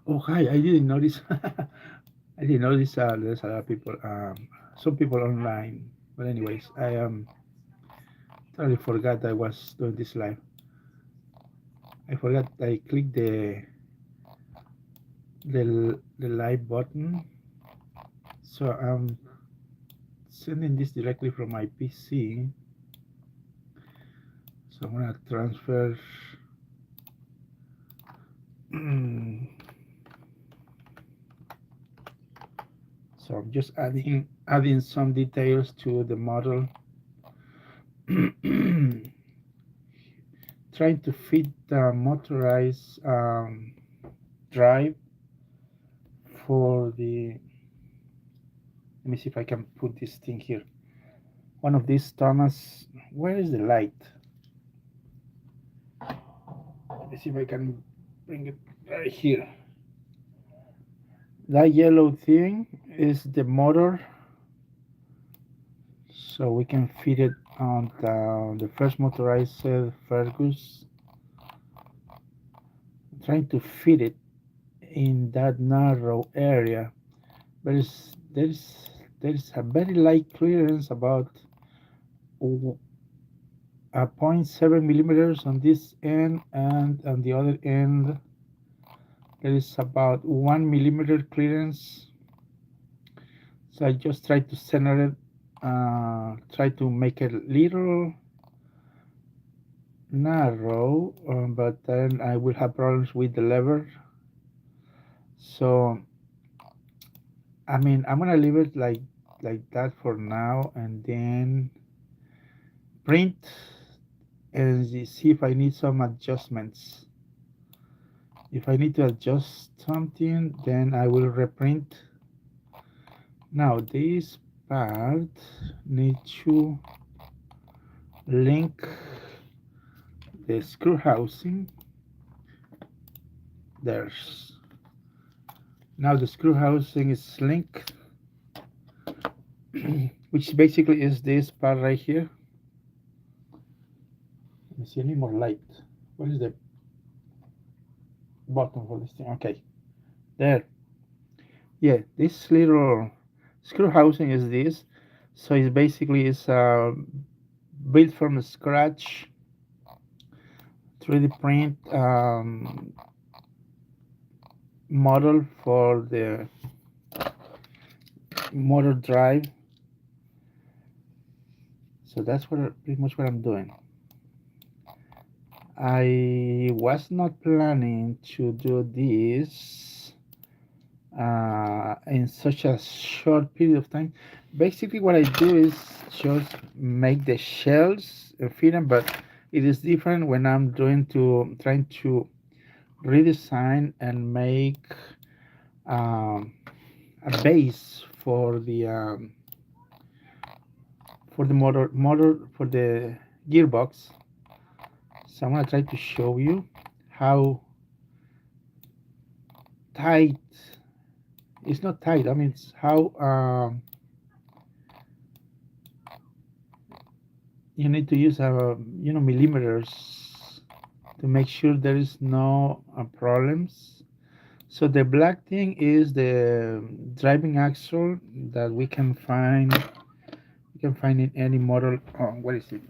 Oh, hi! I didn't notice. I didn't notice. There's a lot of people. Some people online. But anyways, I totally forgot I was doing this live. I forgot I clicked the live button. So I'm sending this directly from my PC. So I'm gonna transfer. So I'm just adding some details to the model. Trying to fit the motorized drive for the. Let me see if I can put this thing here. One of these Thomas. Where is the light? Let me see if I can bring it right here. That yellow thing is the motor, so we can fit it on the first motorized Fergus. I'm trying to fit it in that narrow area. There is a very light clearance, about a 0.7 millimeters on this end, and on the other end there is about 1 millimeter clearance. So I just try to center it, try to make it a little narrow, but then I will have problems with the lever. So I mean, I'm gonna leave it like that for now, and then print and see if I need some adjustments. If I need to adjust something, then I will reprint. Now this part need to link the screw housing. There's now the screw housing is linked, which basically is this part right here. Let me see, I need more light. What is the button for this thing? Okay, there. Yeah, this little screw housing is this. So it's basically built from scratch, 3D print model for the motor drive. So that's pretty much what I'm doing. I was not planning to do this in such a short period of time. Basically, what I do is just make the shells fit them, but it is different when I'm trying to redesign and make a base for the motor for the gearbox. So I'm gonna try to show you how tight. It's not tight. I mean, it's how you need to use millimeters to make sure there is no problems. So the black thing is the driving axle that we can find. You can find in any model. Oh, what is it?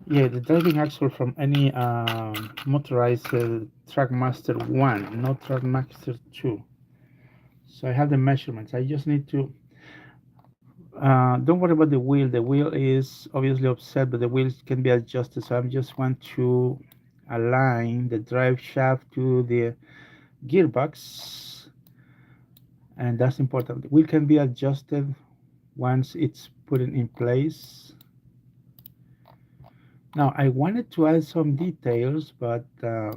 Yeah, the driving axle from any motorized Trackmaster 1, not Trackmaster 2. So I have the measurements. I just need to. Don't worry about the wheel. The wheel is obviously offset, but the wheels can be adjusted. So I just want to align the drive shaft to the gearbox, and that's important. The wheel can be adjusted once it's put in place. Now I wanted to add some details, but I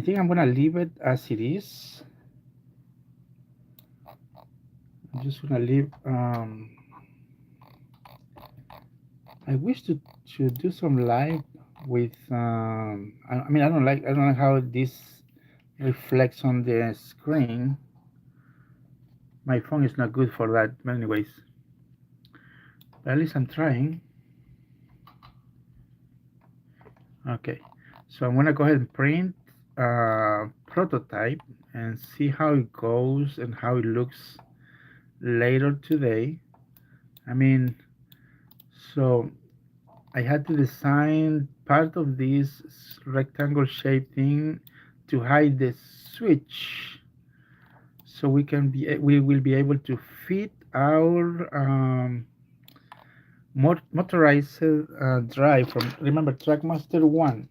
think I'm gonna leave it as it is. I'm just gonna leave. I wish to do some live with. I mean, I don't like how this reflects on the screen. My phone is not good for that. But anyways, but at least I'm trying. Okay, so I'm gonna go ahead and print prototype and see how it goes and how it looks later today. I mean, so I had to design part of this rectangle shaped thing to hide the switch, so we will be able to fit our motorized drive from, remember, Trackmaster 1.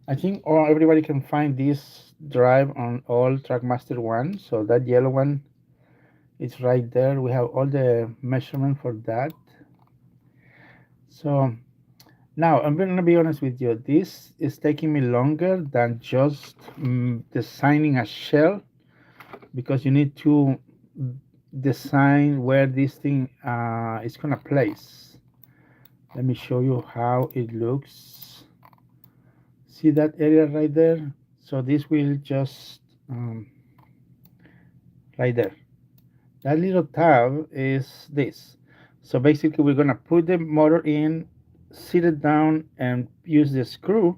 I think everybody can find this drive on all Trackmaster 1. So that yellow one is right there. We have all the measurement for that. So now I'm going to be honest with you. This is taking me longer than just designing a shell, because you need to design where this thing is going to place. Let me show you how it looks. See that area right there? So this will just right there. That little tab is this. So basically we're gonna put the motor in, sit it down, and use the screw,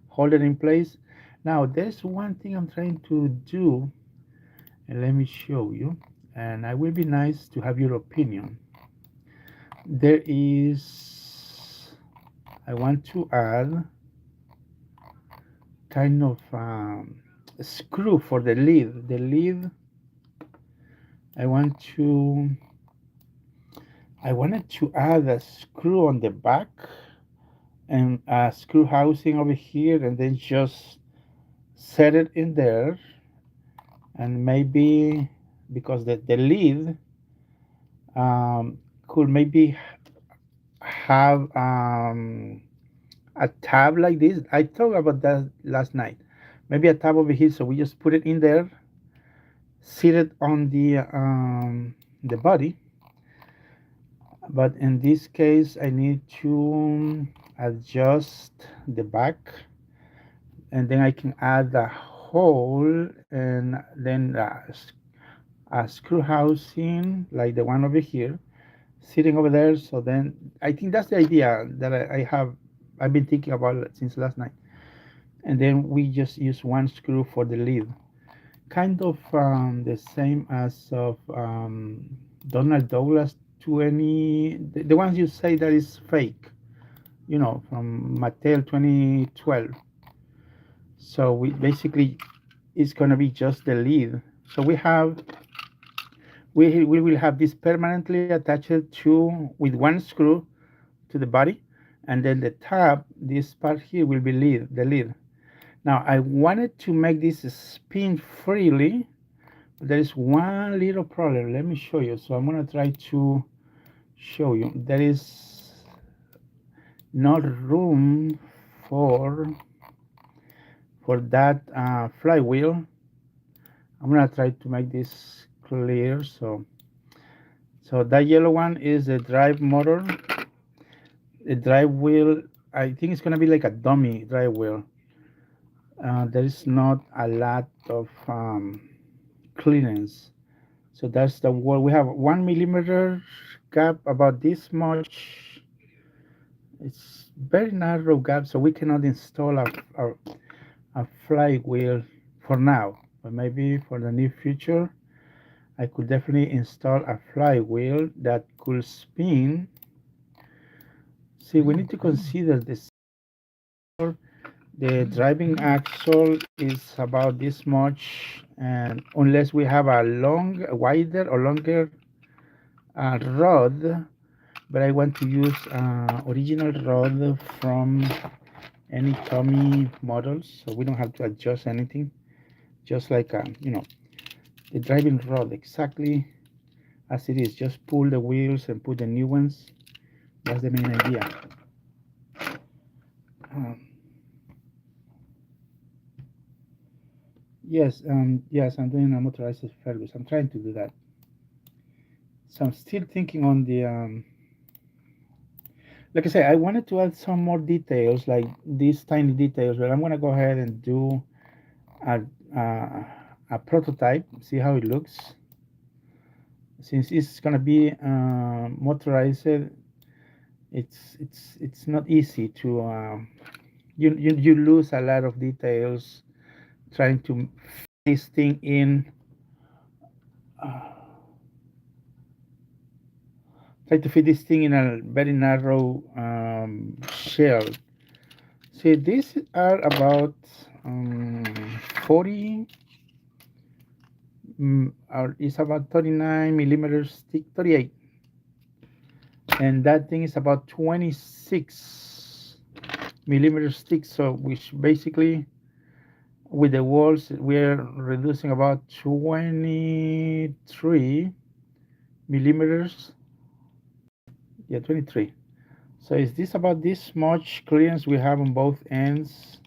hold it in place. Now there's one thing I'm trying to do, and let me show you. And I will be nice to have your opinion. There is, I want to add kind of a screw for the lid. The lid, I want to, I wanted to add a screw on the back and a screw housing over here, and then just set it in there. And maybe because the lid could maybe have a tab like this. I thought about that last night. Maybe a tab over here, so we just put it in there, sit it on the body. But in this case, I need to adjust the back, and then I can add a hole, and then a screw housing like the one over here sitting over there. So then I think that's the idea that I've been thinking about it since last night. And then we just use one screw for the lid, kind of the same as of Donald Douglas 20, the ones you say that is fake, from Mattel 2012. So we basically, it's gonna be just the lid. So we will have this permanently attached to with one screw to the body, and then the tab, this part here, will be the lid. Now I wanted to make this spin freely, but there is one little problem. Let me show you. So I'm gonna try to show you. There is not room for that flywheel. I'm gonna try to make this clear. So that yellow one is the drive motor. The drive wheel, I think it's gonna be like a dummy drive wheel. There is not a lot of clearance. So that's the wall. We have 1 millimeter gap, about this much. It's very narrow gap, so we cannot install a flywheel for now. But maybe for the near future, I could definitely install a flywheel that could spin. See, we need to consider this. The driving axle is about this much, and unless we have a wider or longer rod, but I want to use original rod from any Tomy models, so we don't have to adjust anything. Just like the driving rod, exactly as it is. Just pull the wheels and put the new ones. That's the main idea. Um, yes, I'm doing a motorized Fergus. I'm trying to do that. So I'm still thinking on the like I said, I wanted to add some more details, like these tiny details, but I'm gonna go ahead and do a, a, a prototype, see how it looks. Since it's gonna be motorized, It's not easy to you lose a lot of details trying to fit this thing in, uh, try to fit this thing in a very narrow shell. See, these are about um, 40, or it's about 39 millimeters thick, 38, and that thing is about 26 millimeters thick. So, which basically, with the walls, we're reducing about 23 millimeters. Yeah, 23. So, is this about this much clearance we have on both ends?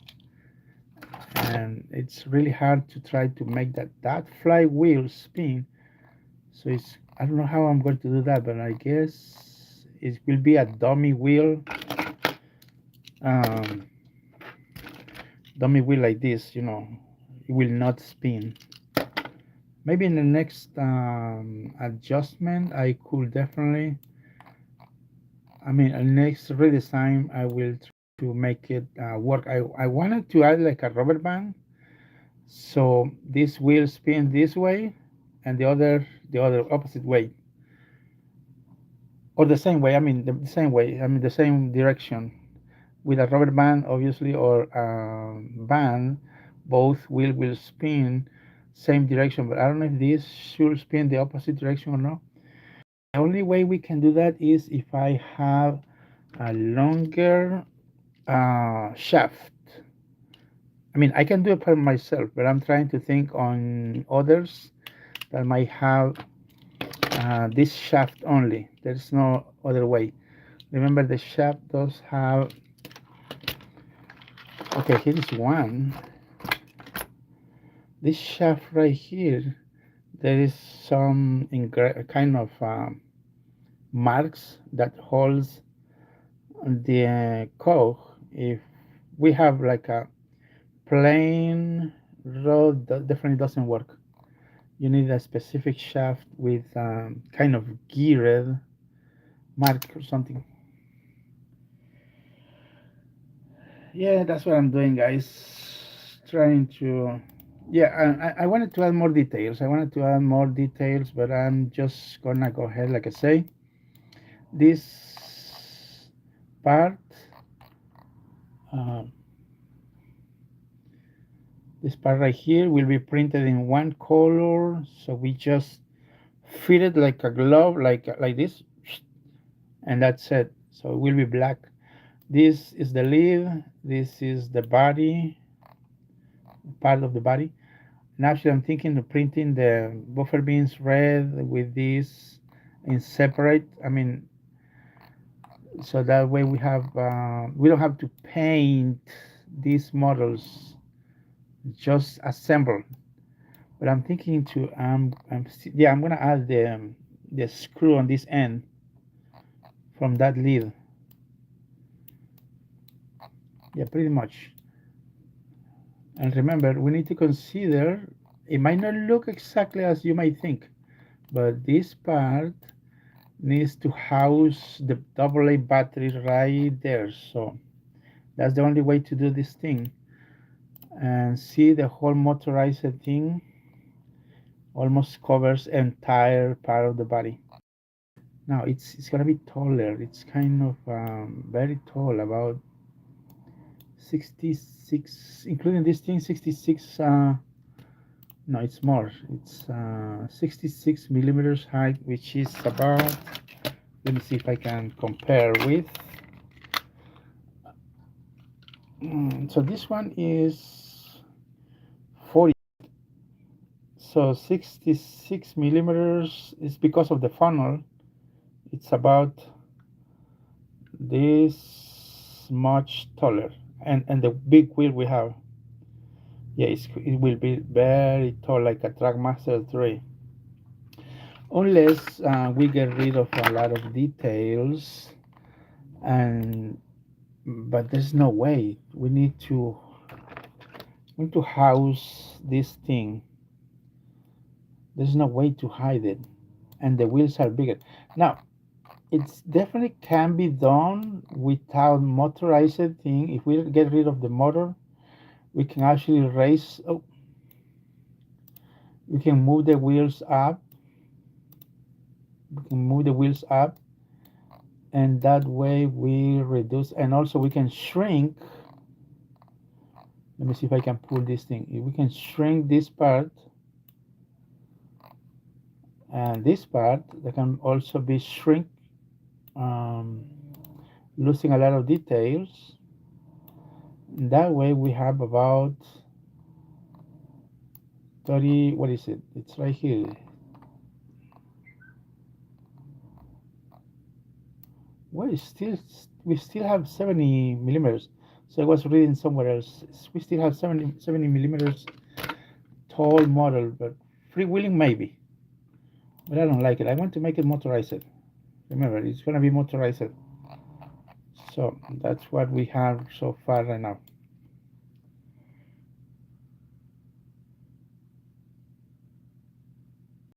And it's really hard to try to make that flywheel spin. So it's, I don't know how I'm going to do that, but I guess it will be a um, dummy wheel like this. It will not spin. Maybe in the next adjustment, I could definitely, I mean, next redesign, I will try to make it work. I wanted to add like a rubber band, so this wheel spins this way, and the other opposite way, or the same way. I mean, the same way. I mean, the same direction with a rubber band, obviously, or band. Both will spin same direction, but I don't know if this should spin the opposite direction or not. The only way we can do that is if I have a longer shaft. I mean, I can do it by myself, but I'm trying to think on others that might have this shaft only. There's no other way. Remember, the shaft does have. Okay, here is one. This shaft right here, there is some kind of marks that holds the cog. If we have like a plain rod, that definitely doesn't work. You need a specific shaft with kind of geared mark or something. Yeah, that's what I'm doing, guys. Trying to. Yeah, I wanted to add more details. I wanted to add more details, but I'm just gonna go ahead, like I say. This part, uh, this part right here will be printed in one color. So we just fit it like a glove, like this, and that's it. So it will be black. This is the lid. This is the body, part of the body. And actually, I'm thinking of printing the buffer beans red with this in separate. I mean, so that way we don't have to paint these models, just assemble. But I'm thinking to yeah, I'm gonna add the screw on this end from that lid. Yeah, pretty much. And remember, we need to consider, it might not look exactly as you might think, but this part needs to house the AA battery right there. So that's the only way to do this thing. And see, the whole motorized thing almost covers entire part of the body. Now it's gonna be taller. It's kind of very tall, about 66, including this thing, 66. No, it's more. It's 66 millimeters high, which is about. Let me see if I can compare with. So this one is 40. So 66 millimeters is because of the funnel. It's about this much taller, and the big wheel we have. Yeah, it will be very tall, like a Trackmaster 3. Unless we get rid of a lot of details, and but there's no way. We need to house this thing. There's no way to hide it, and the wheels are bigger. Now, It's definitely can be done without motorized thing. If we get rid of the motor, we can actually raise. Oh, we can move the wheels up. We can move the wheels up, and that way we reduce. And also we can shrink. Let me see if I can pull this thing. If we can shrink this part and this part, that can also be shrink, um, losing a lot of details. That way we have about 30, what is it? It's right here. Well, we still have 70 millimeters. So I was reading somewhere else. We still have 70 millimeters tall model, but freewheeling maybe. But I don't like it. I want to make it motorized. Remember, it's gonna be motorized. So that's what we have so far right now.